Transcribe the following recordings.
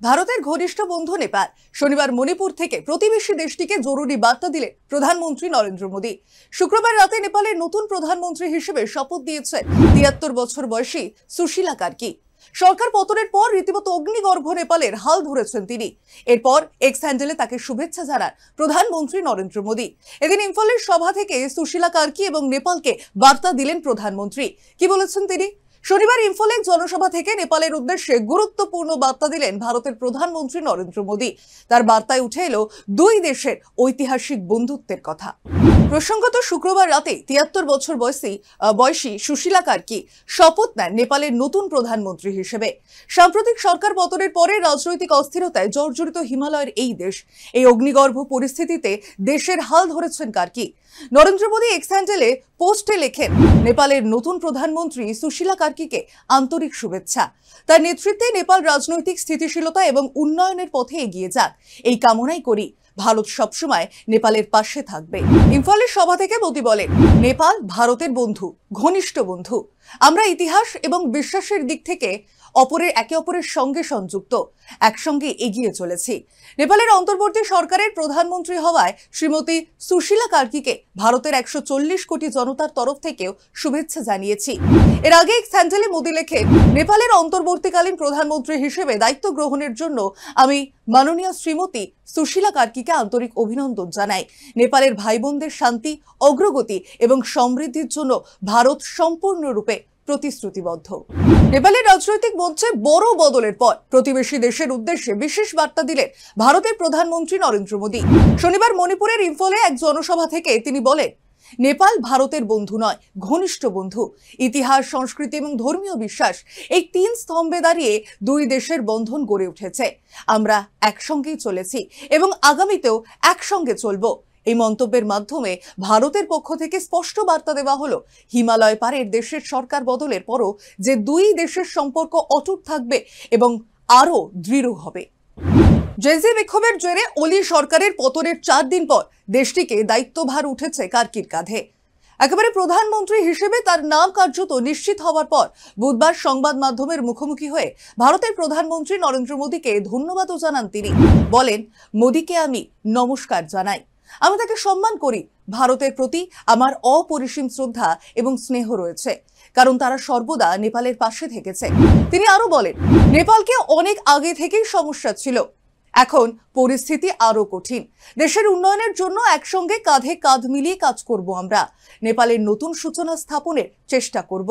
ভারতের ঘনিষ্ঠ বন্ধু নেপাল শনিবার মণিপুর থেকে প্রতিবেশী দেশটিকে জরুরি বার্তা দিলেন প্রধানমন্ত্রী নরেন্দ্র মোদী। শুক্রবার রাতে নেপালের নতুন প্রধানমন্ত্রী হিসেবে শপথ দিয়েছেন ৭৩ বছর বয়সী সুশীলা কার্কি। সরকার পতনের পর রীতিমতো অগ্নিগর্ভ নেপালের হাল ধরেছেন তিনি। এরপর এক্স হ্যান্ডেলে তাকে শুভেচ্ছা জানান প্রধানমন্ত্রী নরেন্দ্র মোদী। এদিন ইম্ফলের সভা থেকে সুশীলা কার্কি এবং নেপালকে বার্তা দিলেন প্রধানমন্ত্রী। কি বলেছেন তিনি? শনিবার ইম্ফলে জনসভা থেকে নেপালের উদ্দেশ্যে গুরুত্বপূর্ণ বার্তা দিলেন ভারতের প্রধানমন্ত্রী নরেন্দ্র মোদী। তার বার্তায় উঠে এলো দুই দেশের ঐতিহাসিক বন্ধুত্বের কথা। প্রসঙ্গত শুক্রবার রাতে ৭৩ বছর বয়সী সুশীলা কার্কি শপথ নেন নেপালের নতুন প্রধানমন্ত্রী হিসেবে। সাম্প্রতিক সরকার পতনের পরে রাজনৈতিক অস্থিরতায় জর্জরিত হিমালয়ের এই দেশ, এই অগ্নিগর্ভ পরিস্থিতিতে দেশের হাল ধরেছেন কার্কি। নরেন্দ্র মোদী এক্স হ্যান্ডেলে পোস্টে লেখেন, নেপালের নতুন প্রধানমন্ত্রী সুশীলা কার্কিকে আন্তরিক শুভেচ্ছা। তার নেতৃত্বে নেপাল রাজনৈতিক স্থিতিশীলতা এবং উন্নয়নের পথে এগিয়ে যাক, এই কামনাই করি। ভারত সবসময় নেপালের পাশে থাকবে। ইম্ফলের সভা থেকে মোদী বলেন, নেপাল ভারতের বন্ধু, ঘনিষ্ঠ বন্ধু। আমরা ইতিহাস এবং বিশ্বাসের দিক থেকে একে অপরের সঙ্গে সংযুক্ত, একসঙ্গে এগিয়ে চলেছি। নেপালের অন্তর্বর্তী সরকারের প্রধানমন্ত্রী হওয়ায় শ্রীমতী সুশীলা কার্কিকে ভারতের ১৪০ কোটি জনতার তরফ থেকেও শুভেচ্ছা জানিয়েছি। এর আগে এক স্যান্ডেলে মোদী লেখেন, নেপালের অন্তর্বর্তীকালীন প্রধানমন্ত্রী হিসেবে দায়িত্ব গ্রহণের জন্য আমি মাননীয় শ্রীমতী সুশীলা কার্কিকে আন্তরিক অভিনন্দন জানাই। নেপালের ভাই বোনদের শান্তি, অগ্রগতি এবং সমৃদ্ধির জন্য ভারত সম্পূর্ণরূপে প্রতিশ্রুতিবদ্ধ। নেপালের রাজনৈতিক মঞ্চে বড় বদলের পর প্রতিবেশী দেশের উদ্দেশ্যে বিশেষ বার্তা দিলেন ভারতের প্রধানমন্ত্রী নরেন্দ্র মোদী। শনিবার মণিপুরের ইম্ফলে এক জনসভা থেকে তিনি বলেন, নেপাল ভারতের বন্ধু নয়, ঘনিষ্ঠ বন্ধু। ইতিহাস, সংস্কৃতি এবং ধর্মীয় বিশ্বাস, এই তিন স্তম্ভে দাঁড়িয়ে দুই দেশের বন্ধন গড়ে উঠেছে। আমরা একসঙ্গেই চলেছি এবং আগামীতেও একসঙ্গে চলব। এই মন্তব্যের মাধ্যমে ভারতের পক্ষ থেকে স্পষ্ট বার্তা দেওয়া হলো, হিমালয় পারের দেশের সরকার বদলের পরও যে দুই দেশের সম্পর্ক অটুট থাকবে এবং আরও দৃঢ় হবে। জেএসি বিক্ষোভের জেরে ওলি সরকারের পতনের ৪ দিন পর দেশটিকে দায়িত্বভার উঠেছে কার্কির কাঁধে। একেবারে প্রধানমন্ত্রী হিসেবে তার নাম কার্যত নিশ্চিত হওয়ার পর বুধবার সংবাদ মাধ্যমের মুখোমুখি হয়ে ভারতের প্রধানমন্ত্রী নরেন্দ্র মোদীকে ধন্যবাদও জানান তিনি। বলেন, মোদীকে আমি নমস্কার জানাই, আমি তাকে সম্মান করি। ভারতের প্রতি আমার অপরিসীম শ্রদ্ধা এবং স্নেহ রয়েছে, কারণ তারা সর্বদা নেপালের পাশে থেকেছে। তিনি আরো বলেন, নেপালকে অনেক আগে থেকেই সমস্যা ছিল, এখন পরিস্থিতি আরো কঠিন। দেশের উন্নয়নের জন্য একসঙ্গে কাঁধে কাঁধ মিলিয়ে কাজ করব। আমরা নেপালের নতুন সূচনা স্থাপনের চেষ্টা করব।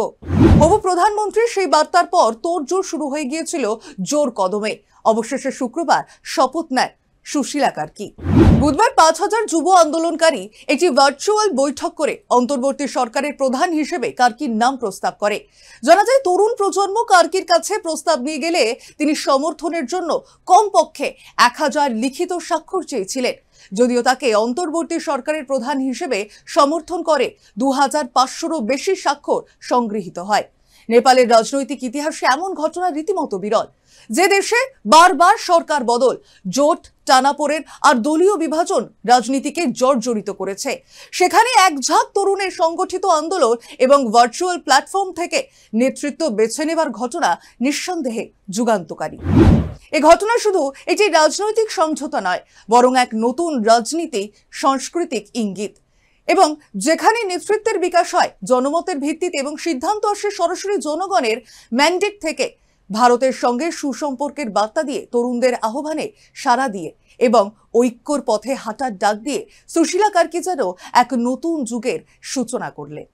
হবু প্রধানমন্ত্রীর সেই বার্তার পর তোড়জোড় শুরু হয়ে গিয়েছিল জোর কদমে। অবশেষে শুক্রবার শপথ নেন সুশীলা কার্কি। বুধবার ৫,০০০ যুব আন্দোলনকারী একটি ভার্চুয়াল বৈঠক করে অন্তর্বর্তী সরকারের প্রধান হিসেবে কার্কির নাম প্রস্তাব করে। জানা যায়, তরুণ প্রজন্ম কার্কির কাছে প্রস্তাব নিয়ে গেলে তিনি সমর্থনের জন্য কমপক্ষে ১,০০০ লিখিত স্বাক্ষর চেয়েছিলেন। যদিও তাকে অন্তর্বর্তী সরকারের প্রধান হিসেবে সমর্থন করে ২৫০০রও বেশি স্বাক্ষর সংগৃহীত হয়। নেপালের রাজনৈতিক ইতিহাসে এমন ঘটনা রীতিমতো বিরল, যে দেশে বারবার সরকার বদল, জোট, টানাপোড়েন আর দলীয় বিভাজন রাজনীতিকে জর্জরিত করেছে। সেখানে এক ঝাঁক তরুণের সংগঠিত আন্দোলন এবং ভার্চুয়াল প্ল্যাটফর্ম থেকে নেতৃত্ব বেছে নেবার ঘটনা নিঃসন্দেহে যুগান্তকারী। এ ঘটনা শুধু একটি রাজনৈতিক সমঝোতা নয়, বরং এক নতুন রাজনীতি সাংস্কৃতিক ইঙ্গিত। এবং যেখানে নেতৃত্বের বিকাশ হয় জনমতের ভিত্তিতে এবং সিদ্ধান্ত আসে সরাসরি জনগণের ম্যান্ডেট থেকে, ভারতের সঙ্গে সুসম্পর্কের বার্তা দিয়ে, তরুণদের আহ্বানে সাড়া দিয়ে এবং ঐক্যর পথে হাঁটার ডাক দিয়ে সুশীলা কার্কি যেন এক নতুন যুগের সূচনা করলেন।